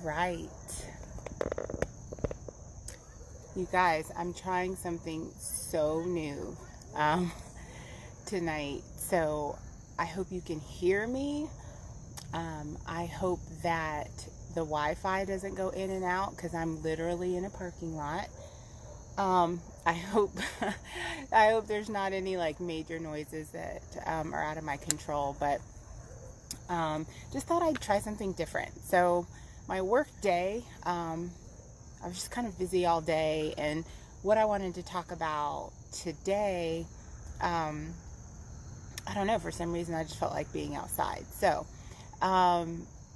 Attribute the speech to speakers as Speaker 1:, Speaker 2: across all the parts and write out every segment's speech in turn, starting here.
Speaker 1: right. You guys, I'm trying something so new tonight. So I hope you can hear me. I hope that the Wi-Fi doesn't go in and out because I'm literally in a parking lot. I hope I hope there's not any like major noises that are out of my control, but just thought I'd try something different. So my work day, I was just kind of busy all day, and what I wanted to talk about today, I don't know, for some reason I just felt like being outside. So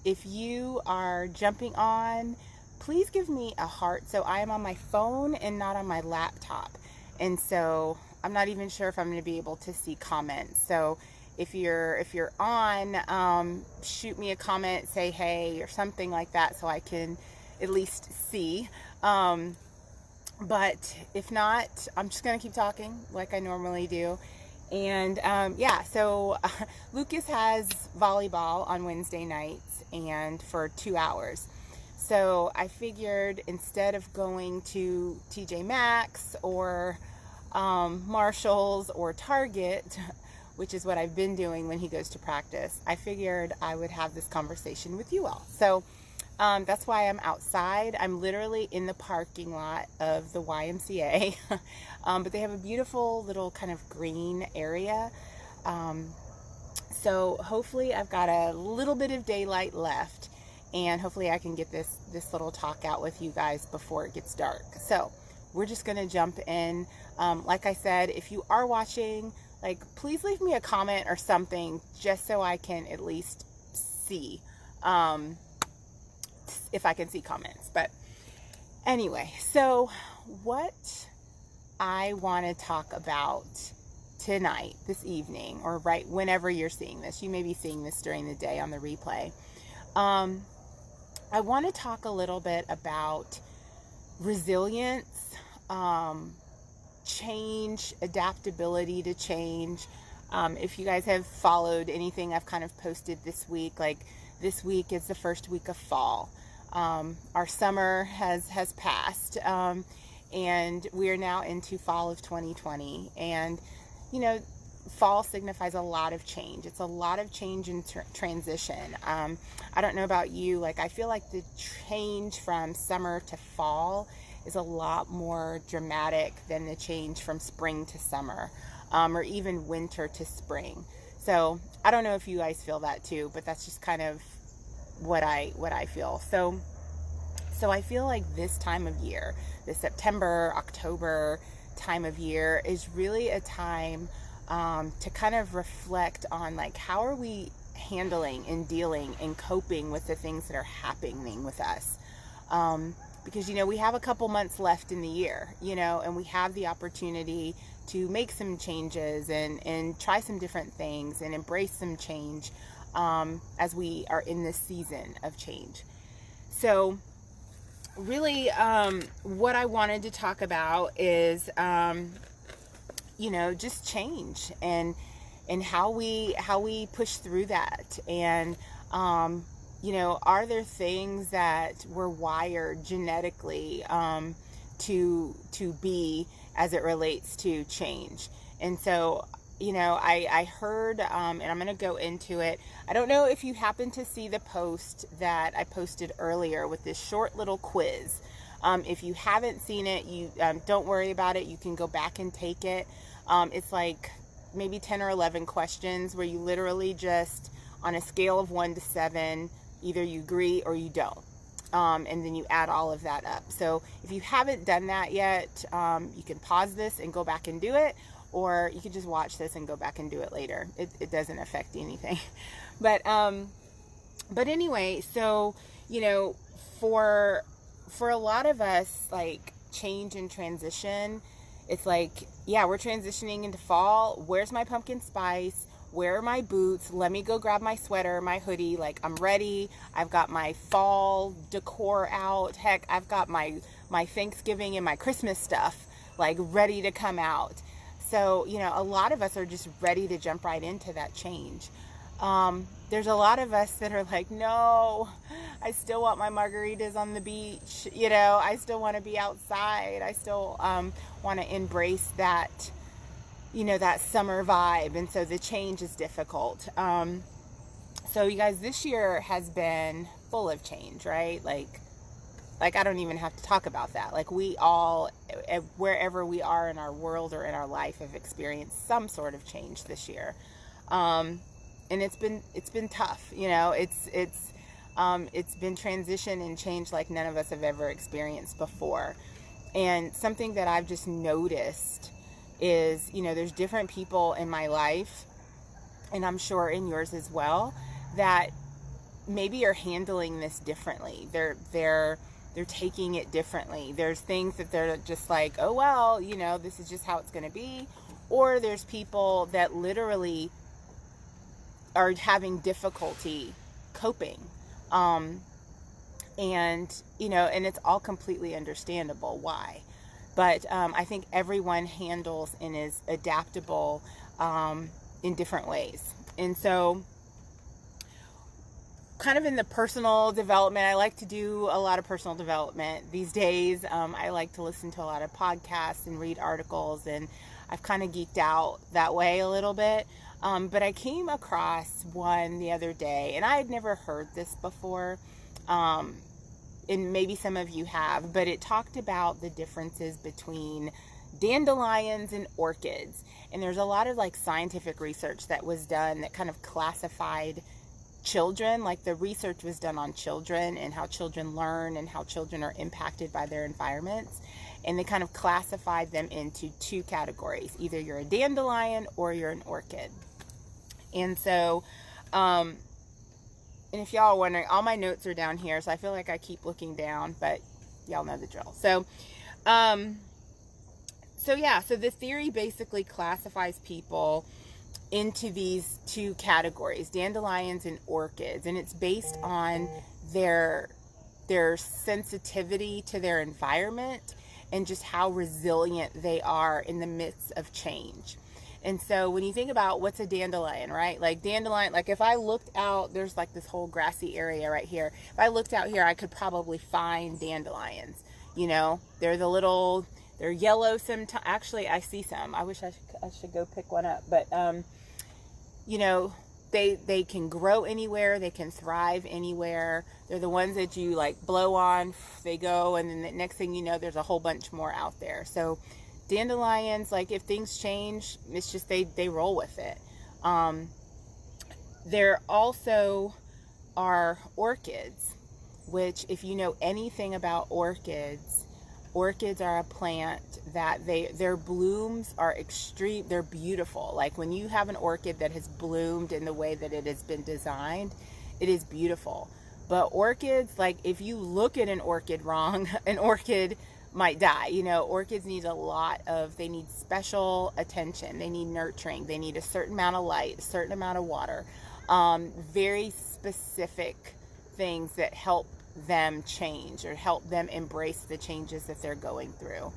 Speaker 1: if you are jumping on, please give me a heart. So I am on my phone and not on my laptop, and so I'm not even sure if I'm going to be able to see comments. So if you're on, shoot me a comment, say hey or something like that, so I can at least see. But if not, I'm just going to keep talking like I normally do. And yeah, so Lucas has volleyball on Wednesday nights and for 2 hours. So I figured instead of going to TJ Maxx or Marshall's or Target, which is what I've been doing when he goes to practice, I figured I would have this conversation with you all. So that's why I'm outside. I'm literally in the parking lot of the YMCA, but they have a beautiful little kind of green area. So hopefully I've got a little bit of daylight left, and hopefully I can get this little talk out with you guys before it gets dark. So we're just going to jump in. Like I said, if you are watching, like, please leave me a comment or something just so I can at least see, if I can see comments. But anyway, so what I want to talk about tonight, this evening, or right whenever you're seeing this, you may be seeing this during the day on the replay. I want to talk a little bit about resilience, change, adaptability to change. If you guys have followed anything I've kind of posted this week, like this week is the first week of fall. Our summer has passed, and we are now into fall of 2020. And, you know, fall signifies a lot of change. It's a lot of change and transition. I don't know about you, like, I feel like the change from summer to fall is a lot more dramatic than the change from spring to summer, or even winter to spring. So I don't know if you guys feel that too, but that's just kind of what I feel. So I feel like this time of year, the September, October time of year, is really a time to kind of reflect on, like, how are we handling and dealing and coping with the things that are happening with us. Because, you know, we have a couple months left in the year, you know, and we have the opportunity to make some changes and try some different things and embrace some change as we are in this season of change. So really, what I wanted to talk about is, you know, just change and how we push through that. And, you know, are there things that we're wired genetically to be as it relates to change? And so, you know, I heard, and I'm going to go into it. I don't know if you happen to see the post that I posted earlier with this short little quiz. If you haven't seen it, you don't worry about it. You can go back and take it. It's like maybe 10 or 11 questions where you literally just, on a scale of 1 to 7, either you agree or you don't. And then you add all of that up. So if you haven't done that yet, you can pause this and go back and do it, or you can just watch this and go back and do it later. It doesn't affect anything. But anyway, so, you know, for a lot of us, like, change and transition, it's like, yeah, we're transitioning into fall. Where's my pumpkin spice? Where are my boots? Let me go grab my sweater, my hoodie. Like, I'm ready. I've got my fall decor out. Heck, I've got my Thanksgiving and my Christmas stuff, like, ready to come out. So, you know, a lot of us are just ready to jump right into that change. There's a lot of us that are like, no, I still want my margaritas on the beach. You know, I still want to be outside. I still want to embrace that, you know, that summer vibe. And so the change is difficult. So you guys, this year has been full of change, right? Like I don't even have to talk about that. Like, we all, wherever we are in our world or in our life, have experienced some sort of change this year. And it's been tough, you know. It's been transition and change like none of us have ever experienced before. And something that I've just noticed is, you know, there's different people in my life, and I'm sure in yours as well, that maybe are handling this differently. They're taking it differently. There's things that they're just like, oh, well, you know, this is just how it's going to be. Or there's people that literally are having difficulty coping. And, you know, and it's all completely understandable why. But I think everyone handles and is adaptable in different ways. And so, kind of in the personal development, I like to do a lot of personal development these days. I like to listen to a lot of podcasts and read articles, and I've kind of geeked out that way a little bit. But I came across one the other day, and I had never heard this before, and maybe some of you have, but it talked about the differences between dandelions and orchids. And there's a lot of like scientific research that was done that kind of classified children. Like, the research was done on children and how children learn and how children are impacted by their environments. And they kind of classified them into two categories. Either you're a dandelion or you're an orchid. And so, and if y'all are wondering, all my notes are down here, so I feel like I keep looking down, but y'all know the drill. So, so the theory basically classifies people into these two categories, dandelions and orchids, and it's based on their sensitivity to their environment and just how resilient they are in the midst of change. And so when you think about what's a dandelion, right? Like, dandelion, like if I looked out, there's like this whole grassy area right here. If I looked out here, I could probably find dandelions. You know, they're yellow sometimes. Actually, I see some. I wish I should go pick one up. But, you know, they can grow anywhere. They can thrive anywhere. They're the ones that you like blow on, they go, and then the next thing you know, there's a whole bunch more out there. So dandelions, like, if things change, it's just they roll with it. There also are orchids, which, if you know anything about orchids are a plant that their blooms are extreme. They're beautiful. Like, when you have an orchid that has bloomed in the way that it has been designed, it is beautiful. But orchids, like, if you look at an orchid wrong, an orchid might die. You know, orchids need they need special attention. They need nurturing. They need a certain amount of light, a certain amount of water, very specific things that help them change or help them embrace the changes that they're going through.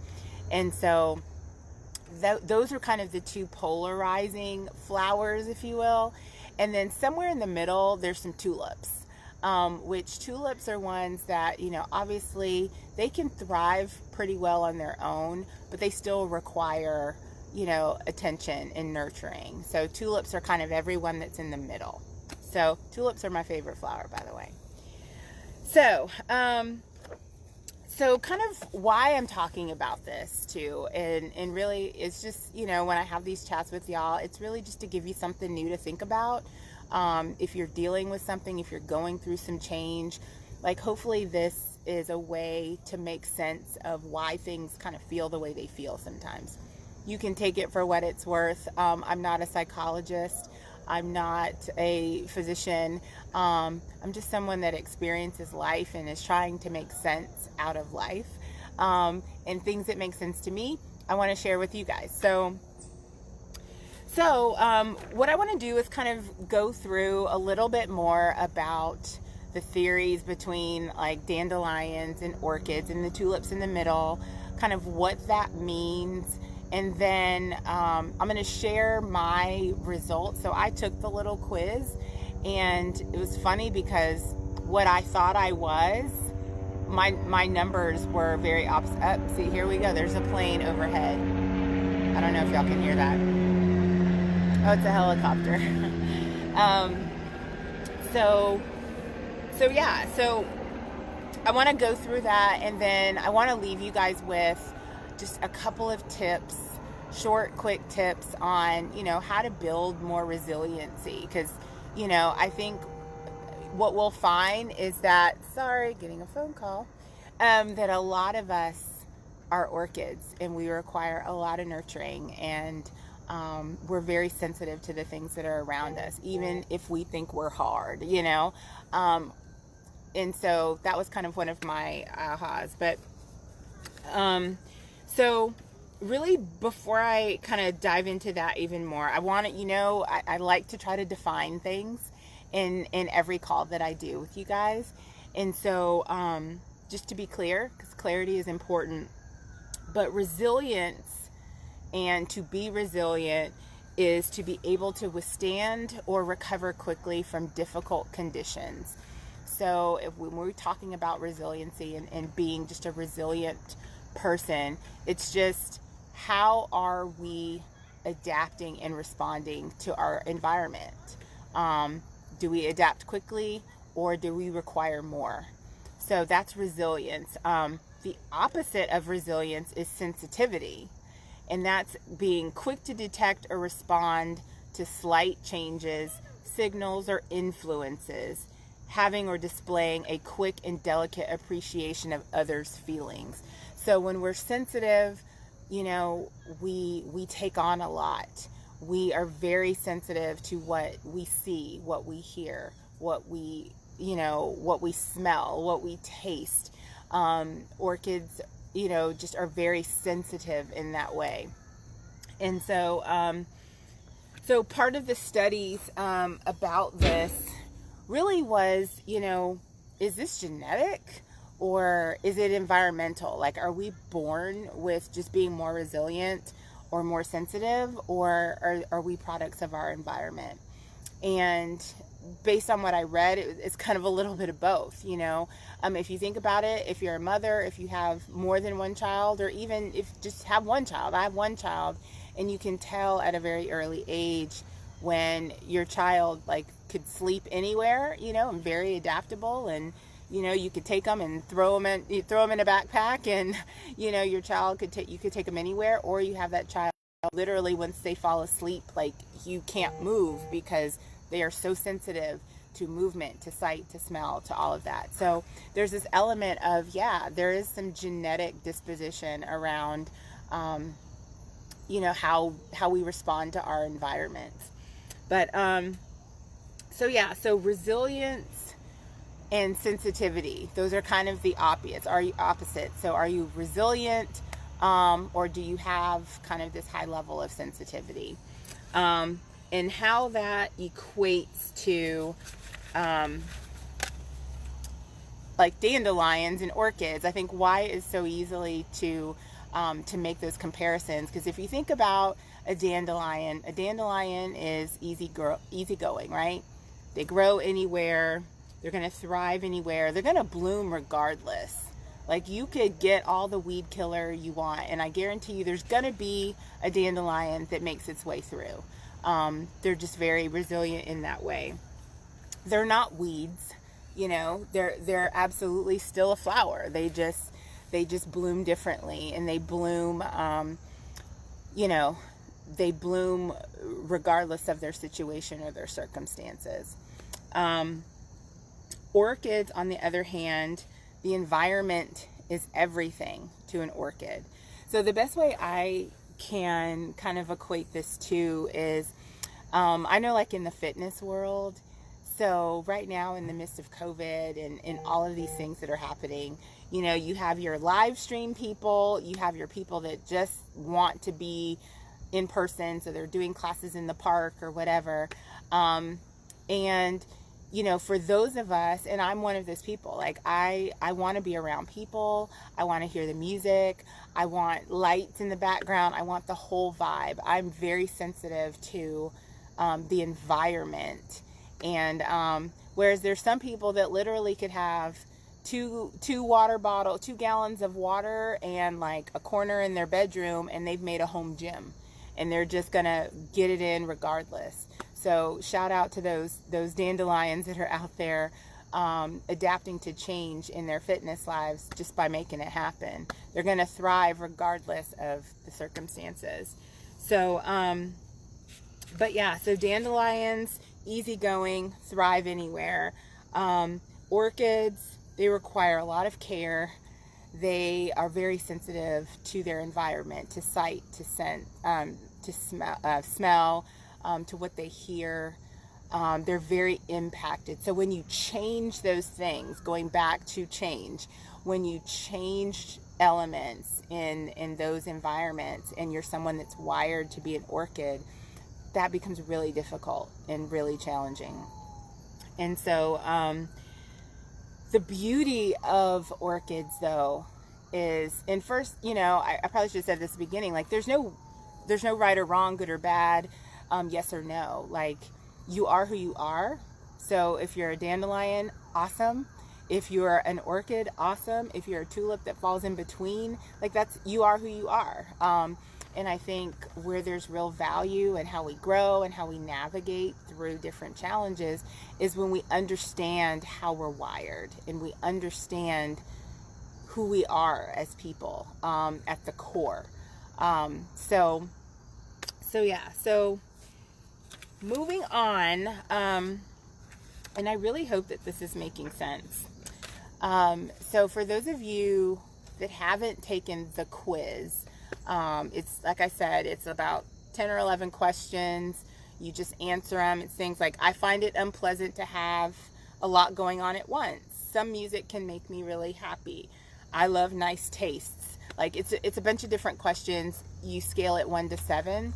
Speaker 1: And so those are kind of the two polarizing flowers, if you will. And then somewhere in the middle, there's some tulips. Which tulips are ones that, you know, obviously they can thrive pretty well on their own, but they still require, you know, attention and nurturing. So tulips are kind of everyone that's in the middle. So tulips are my favorite flower, by the way. So, so kind of why I'm talking about this too, and really it's just, you know, when I have these chats with y'all, it's really just to give you something new to think about. If you're dealing with something, if you're going through some change, like, hopefully this is a way to make sense of why things kind of feel the way they feel sometimes. You can take it for what it's worth. I'm not a psychologist. I'm not a physician. I'm just someone that experiences life and is trying to make sense out of life. And things that make sense to me, I want to share with you guys. So what I want to do is kind of go through a little bit more about the theories between like dandelions and orchids and the tulips in the middle, kind of what that means, And then I'm going to share my results. So I took the little quiz, and it was funny because what I thought I was, my numbers were very opposite. Oh, see, here we go. There's a plane overhead. I don't know if y'all can hear that. Oh, it's a helicopter. So yeah, so I want to go through that, and then I want to leave you guys with just a couple of tips, short, quick tips on, how to build more resiliency. Because, I think what we'll find is that, getting a phone call, that a lot of us are orchids, and we require a lot of nurturing, and we're very sensitive to the things that are around us, even if we think we're hard, and so that was kind of one of my ahas. But so really, before I kind of dive into that even more, I want to, I like to try to define things in every call that I do with you guys. And so just to be clear, because clarity is important, but resilience, and to be resilient, is to be able to withstand or recover quickly from difficult conditions. So when we're talking about resiliency and being just a resilient person, it's just, how are we adapting and responding to our environment? Do we adapt quickly, or do we require more? So that's resilience. The opposite of resilience is sensitivity, and that's being quick to detect or respond to slight changes, signals, or influences, having or displaying a quick and delicate appreciation of others' feelings. So when we're sensitive, we take on a lot. We are very sensitive to what we see, what we hear, what we smell, what we taste. Orchids, just are very sensitive in that way. And so, so part of the studies about this really was, is this genetic, or is it environmental? Like, are we born with just being more resilient or more sensitive, or are we products of our environment? And based on what I read, it's kind of a little bit of both, if you think about it, if you're a mother, if you have more than one child, or even if just have one child. I have one child, and you can tell at a very early age when your child could sleep anywhere, and very adaptable, and you could take them and throw them in a backpack, and your child you could take them anywhere. Or you have that child literally, once they fall asleep, you can't move because they are so sensitive to movement, to sight, to smell, to all of that. So there's this element of, there is some genetic disposition around how we respond to our environments. But so resilience and sensitivity, those are kind of the opposite. So are you resilient, or do you have kind of this high level of sensitivity? And how that equates to dandelions and orchids. I think why it's so easily to make those comparisons, because if you think about a dandelion is easygoing, right? They grow anywhere. They're going to thrive anywhere. They're going to bloom regardless. You could get all the weed killer you want, and I guarantee you there's going to be a dandelion that makes its way through. They're just very resilient in that way. They're not weeds, they're absolutely still a flower. They just bloom differently, and they bloom, they bloom regardless of their situation or their circumstances. Orchids, on the other hand, the environment is everything to an orchid. So the best way I can kind of equate this to is, I know in the fitness world, so right now in the midst of COVID and all of these things that are happening, you have your live stream people, you have your people that just want to be in person, so they're doing classes in the park or whatever, and you know, for those of us, and I'm one of those people, like I want to be around people. I want to hear the music. I want lights in the background. I want the whole vibe. I'm very sensitive to the environment. And whereas there's some people that literally could have two gallons of water and like a corner in their bedroom, and they've made a home gym, and they're just gonna get it in regardless. So shout out to those dandelions that are out there adapting to change in their fitness lives just by making it happen. They're gonna thrive regardless of the circumstances. So but yeah, so dandelions, easygoing, thrive anywhere. Orchids, they require a lot of care. They are very sensitive to their environment, to sight, to scent, to smell, to what they hear. They're very impacted. So when you change those things, going back to change, when you change elements in those environments, and you're someone that's wired to be an orchid, that becomes really difficult and really challenging. And so the beauty of orchids, though, is, and first, you know, I probably should have said this at the beginning, like there's no right or wrong, good or bad, yes or no. Like, you are who you are. So if you're a dandelion, awesome. If you're an orchid, awesome. If you're a tulip that falls in between, like you are who you are. And I think where there's real value in how we grow and how we navigate through different challenges is when we understand how we're wired, and we understand who we are as people at the core. So moving on, and I really hope that this is making sense. So for those of you that haven't taken the quiz, it's, like I said, it's about 10 or 11 questions. You just answer them. It's things like, I find it unpleasant to have a lot going on at once. Some music can make me really happy. I love nice tastes. Like, it's a bunch of different questions. You scale it 1 to 7.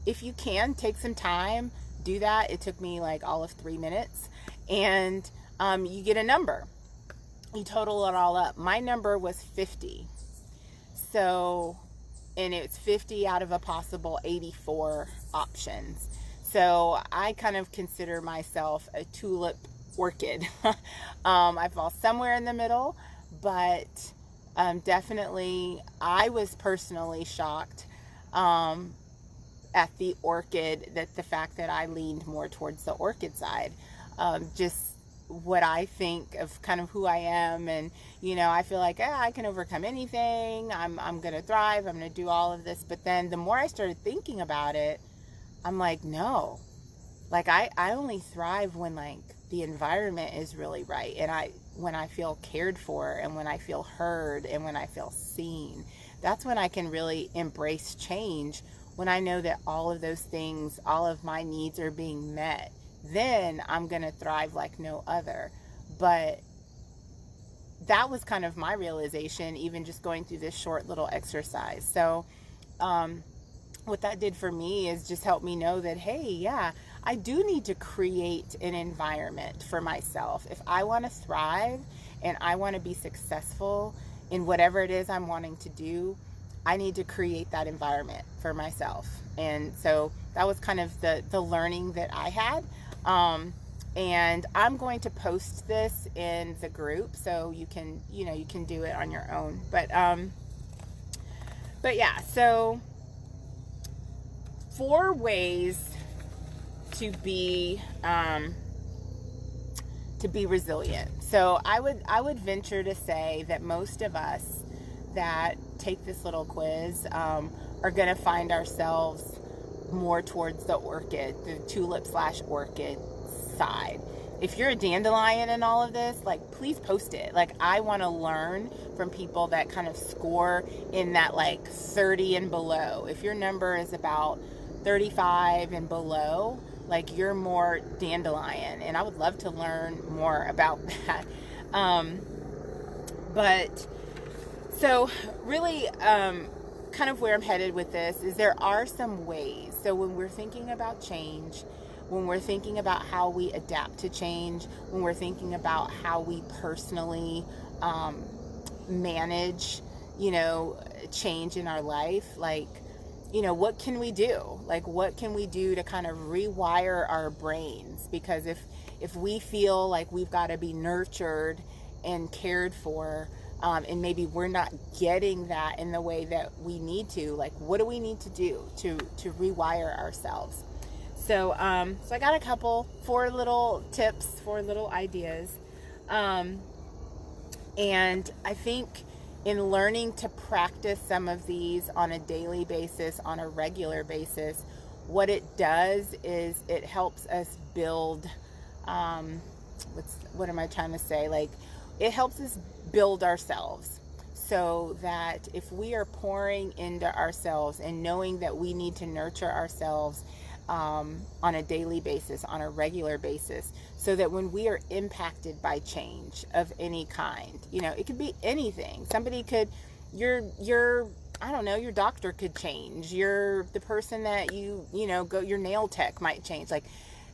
Speaker 1: If you can, take some time, do that. It took me like all of 3 minutes. And you get a number. You total it all up. My number was 50. So, and it's 50 out of a possible 84 options. So I kind of consider myself a tulip orchid. I fall somewhere in the middle, but definitely I was personally shocked at the orchid, that the fact that I leaned more towards the orchid side. Just what I think of kind of who I am, and you know, I feel like I can overcome anything. I'm gonna thrive. I'm gonna do all of this. But then the more I started thinking about it, I'm like, no, like I only thrive when like the environment is really right, and when I feel cared for, and when I feel heard, and when I feel seen. That's when I can really embrace change. When I know that all of those things, all of my needs are being met, then I'm going to thrive like no other. But that was kind of my realization, even just going through this short little exercise. So what that did for me is just help me know that, hey, yeah, I do need to create an environment for myself. If I want to thrive and I want to be successful in whatever it is I'm wanting to do, I need to create that environment for myself. And so that was kind of the learning that I had. And I'm going to post this in the group so you can do it on your own. But yeah, so 4 ways to be resilient. So I would venture to say that most of us that take this little quiz are going to find ourselves more towards the orchid, the tulip/orchid side. If you're a dandelion in all of this, like, please post it. Like, I want to learn from people that kind of score in that like 30 and below. If your number is about 35 and below, like, you're more dandelion, and I would love to learn more about that. But so really, kind of where I'm headed with this is there are some ways. So when we're thinking about change, when we're thinking about how we adapt to change, when we're thinking about how we personally manage, change in our life, like, what can we do? Like, what can we do to kind of rewire our brains? Because if we feel like we've got to be nurtured and cared for, and maybe we're not getting that in the way that we need to, like, what do we need to do to rewire ourselves? So I got four little tips, 4 little ideas. And I think in learning to practice some of these on a daily basis, on a regular basis, what it does is it helps us build, what am I trying to say? Like, it helps us build ourselves, so that if we are pouring into ourselves and knowing that we need to nurture ourselves on a daily basis, on a regular basis, so that when we are impacted by change of any kind, it could be anything. Somebody could, I don't know, your doctor could change. The person that your nail tech might change. Like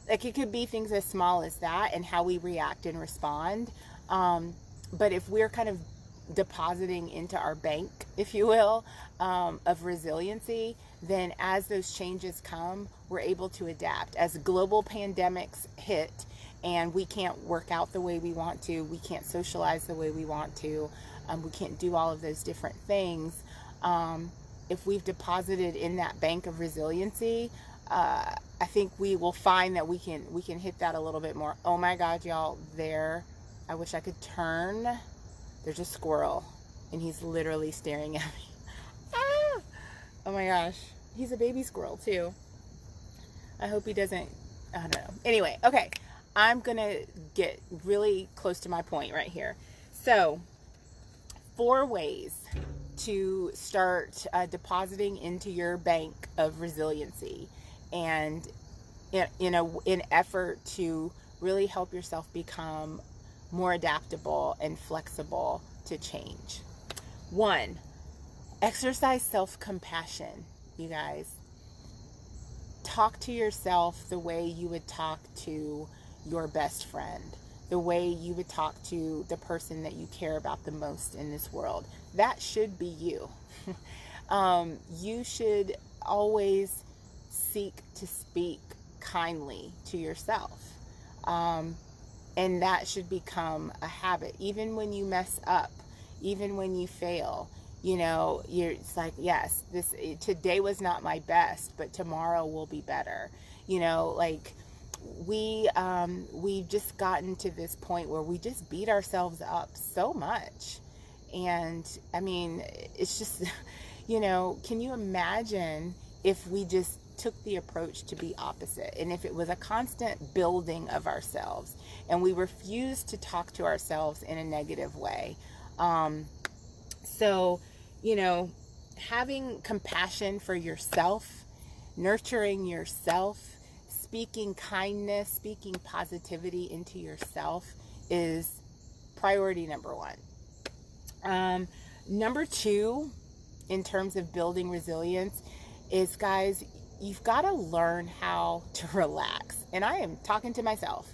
Speaker 1: it could be things as small as that, and how we react and respond. But if we're kind of depositing into our bank, if you will, of resiliency, then as those changes come, we're able to adapt. As global pandemics hit and we can't work out the way we want to, we can't socialize the way we want to, we can't do all of those different things, if we've deposited in that bank of resiliency, I think we will find that we can hit that a little bit more. Oh my God, y'all, I wish I could turn. There's a squirrel, and he's literally staring at me. Ah! Oh my gosh. He's a baby squirrel, too. I hope he doesn't, I don't know. Anyway, okay. I'm going to get really close to my point right here. So, 4 ways to start depositing into your bank of resiliency, and in effort to really help yourself become more adaptable and flexible to change. 1, exercise self-compassion, you guys. Talk to yourself the way you would talk to your best friend, the way you would talk to the person that you care about the most in this world. That should be you. You should always seek to speak kindly to yourself. And that should become a habit. Even when you mess up, even when you fail, it's like, yes, today was not my best, but tomorrow will be better. Like we've just gotten to this point where we just beat ourselves up so much. And I mean, it's just, can you imagine if we just took the approach to be opposite, and if it was a constant building of ourselves and we refused to talk to ourselves in a negative way? So having compassion for yourself, nurturing yourself, speaking kindness, speaking positivity into yourself is priority number 1. Number 2, in terms of building resilience, is, guys, you've got to learn how to relax. And I am talking to myself.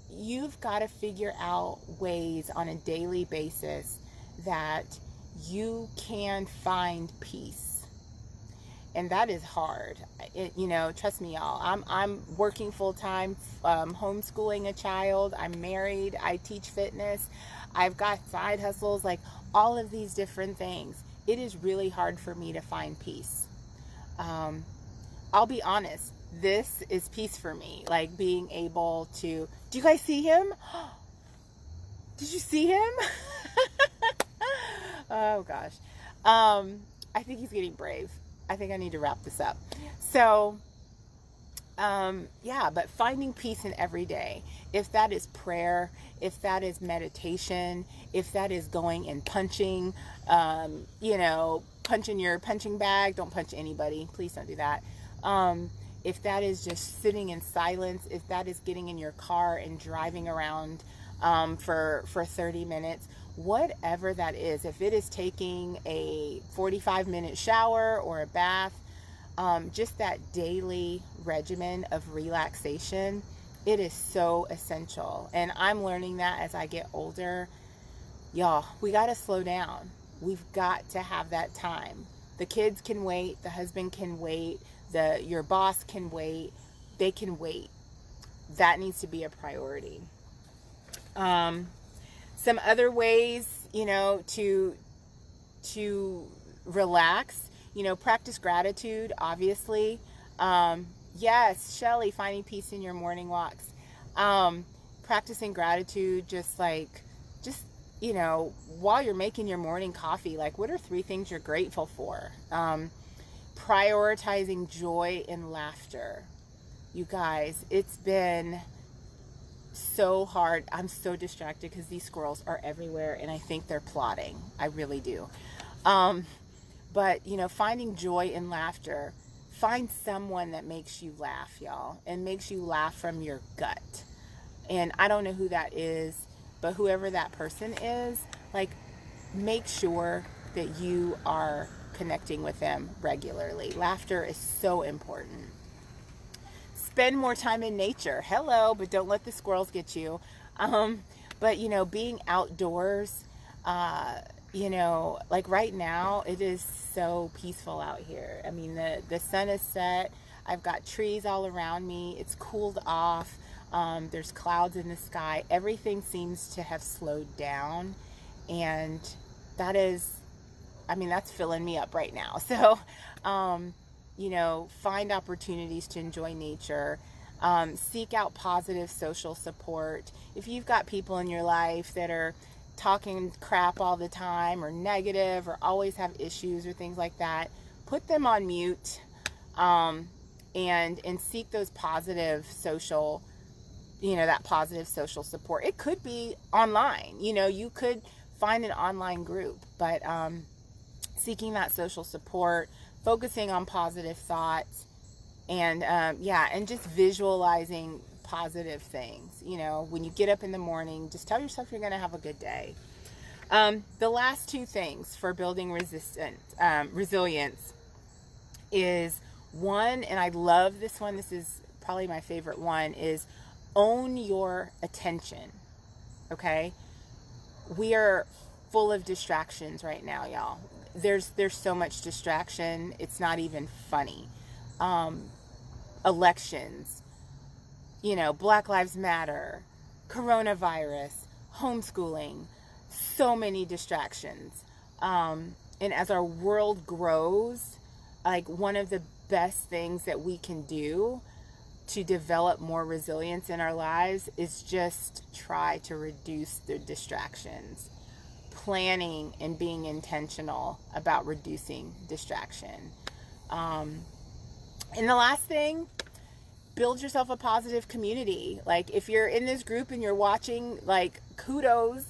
Speaker 1: You've got to figure out ways on a daily basis that you can find peace. And that is hard. Trust me, y'all. I'm working full time, homeschooling a child. I'm married. I teach fitness. I've got side hustles, like all of these different things. It is really hard for me to find peace. I'll be honest, this is peace for me, like being able to, do you guys see him? Did you see him? Oh gosh. I think he's getting brave. I think I need to wrap this up. So, but finding peace in every day, if that is prayer, if that is meditation, if that is going and punching, punching your punching bag. Don't punch anybody. Please don't do that. If that is just sitting in silence, if that is getting in your car and driving around for 30 minutes, whatever that is, if it is taking a 45-minute shower or a bath, just that daily regimen of relaxation, it is so essential. And I'm learning that as I get older. Y'all, we got to slow down. We've got to have that time. The kids can wait. The husband can wait. Your boss can wait. They can wait. That needs to be a priority. Some other ways, to relax, practice gratitude, obviously. Yes, Shelly, finding peace in your morning walks. Practicing gratitude, just while you're making your morning coffee, like, what are 3 things you're grateful for? Prioritizing joy and laughter. You guys, it's been so hard. I'm so distracted because these squirrels are everywhere and I think they're plotting. I really do. But, finding joy and laughter. Find someone that makes you laugh, y'all, and makes you laugh from your gut. And I don't know who that is, but whoever that person is, like, make sure that you are connecting with them regularly. Laughter is so important. Spend more time in nature. Hello, but don't let the squirrels get you. But, being outdoors, like right now, it is so peaceful out here. I mean, the sun is set. I've got trees all around me. It's cooled off. There's clouds in the sky. Everything seems to have slowed down. And that's filling me up right now. So, find opportunities to enjoy nature. Seek out positive social support. If you've got people in your life that are talking crap all the time, or negative, or always have issues or things like that, put them on mute, and seek those positive social, that positive social support. It could be online. You could find an online group, but seeking that social support, focusing on positive thoughts, and just visualizing positive things. When you get up in the morning, just tell yourself you're going to have a good day. The last 2 things for building resilience is, one, and I love this one, this is probably my favorite one, is own your attention. Okay? We are full of distractions right now, y'all. There's so much distraction, it's not even funny. Elections, Black Lives Matter, coronavirus, homeschooling, so many distractions. And as our world grows, like, one of the best things that we can do to develop more resilience in our lives is just try to reduce the distractions. Planning and being intentional about reducing distraction. And the last thing, build yourself a positive community. Like, if you're in this group and you're watching, like, kudos,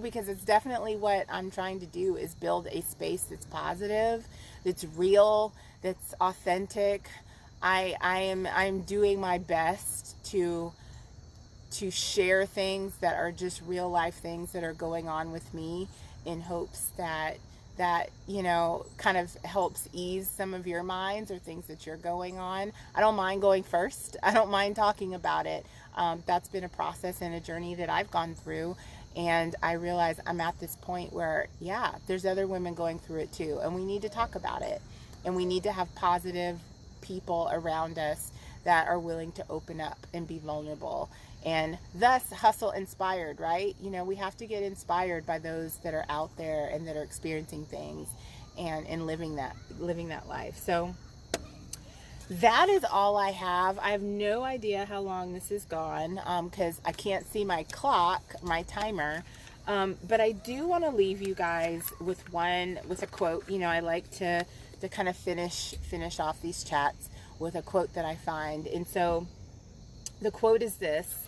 Speaker 1: because it's definitely what I'm trying to do, is build a space that's positive, that's real, that's authentic. I'm doing my best to share things that are just real life things that are going on with me, in hopes that kind of helps ease some of your minds or things that you're going on. I don't mind going first. I don't mind talking about it. That's been a process and a journey that I've gone through. And I realize I'm at this point where, there's other women going through it too. And we need to talk about it. And we need to have positive people around us that are willing to open up and be vulnerable. And thus hustle inspired, right? We have to get inspired by those that are out there and that are experiencing things and living that life. So that is all I have. I have no idea how long this has gone, because I can't see my clock, my timer. But I do want to leave you guys with a quote. I like to kind of finish off these chats with a quote that I find. And so the quote is this: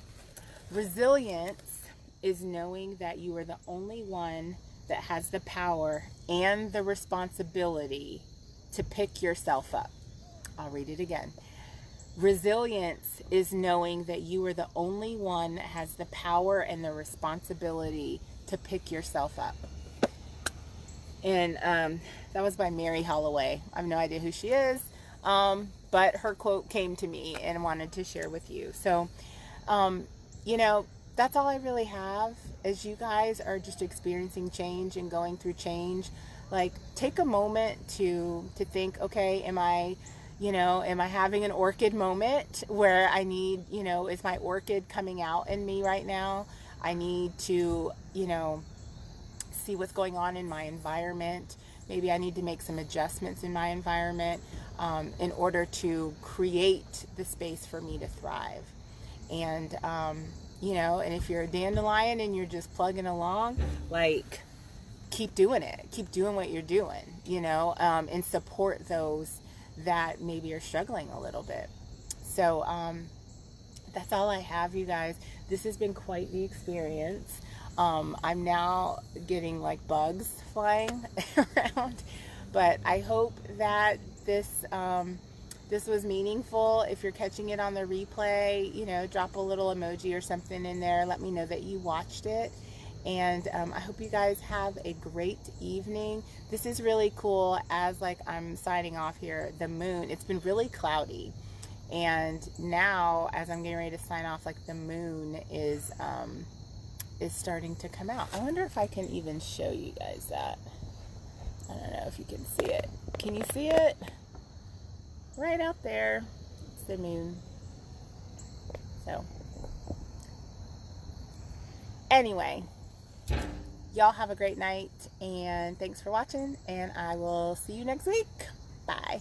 Speaker 1: resilience is knowing that you are the only one that has the power and the responsibility to pick yourself up. I'll read it again. Resilience is knowing that you are the only one that has the power and the responsibility to pick yourself up. And that was by Mary Holloway. I have no idea who she is, but but her quote came to me and wanted to share with you. So, you know, that's all I really have. As you guys are just experiencing change and going through change, like, take a moment to think, okay, am I having an orchid moment where I need, is my orchid coming out in me right now? I need to, see what's going on in my environment. Maybe I need to make some adjustments in my environment in order to create the space for me to thrive. And, and if you're a dandelion and you're just plugging along, like, keep doing it. Keep doing what you're doing, and support those that maybe are struggling a little bit. So that's all I have, you guys. This has been quite the experience. I'm now getting like bugs flying around, but I hope that this was meaningful. If you're catching it on the replay, drop a little emoji or something in there. Let me know that you watched it. And I hope you guys have a great evening. This is really cool. As like I'm signing off here, the moon, it's been really cloudy. And now as I'm getting ready to sign off, like the moon is starting to come out. I wonder if I can even show you guys that. I don't know if you can see it. Can you see it? Right out there. It's the moon. So anyway, y'all have a great night, and thanks for watching, and I will see you next week. Bye.